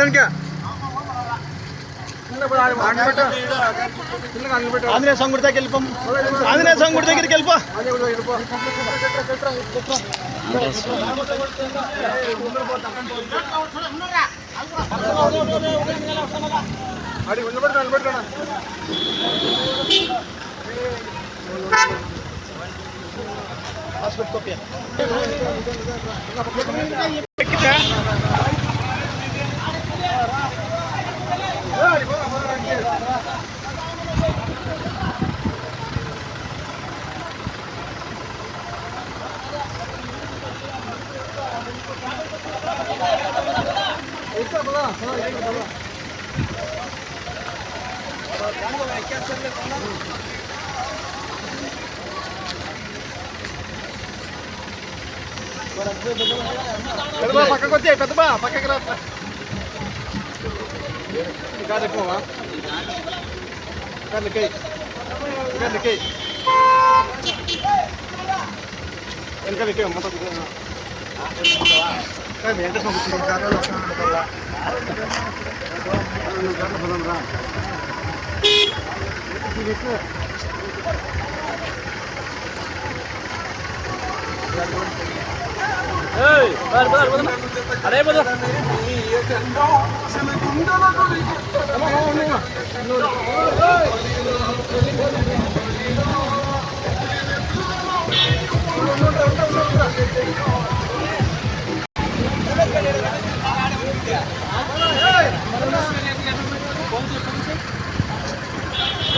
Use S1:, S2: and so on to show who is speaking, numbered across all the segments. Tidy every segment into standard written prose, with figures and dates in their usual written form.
S1: దానికి
S2: ఆంజనేయ స్వామి గుడి దగ్గరికి వెళ్ళిపోం. ఆంజనేయ స్వామి గుడి దగ్గరికి వెళ్ళిపో.
S1: అడిగి నిలబెట్టా
S2: పాస్పోర్ట్ కాపీ
S1: పక్కకు వచ్చాయి పెద్దబా పక్కకి రా కాదు ఎక్కువ వెనకాల మొత్తం
S2: అరే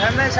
S2: రమేష్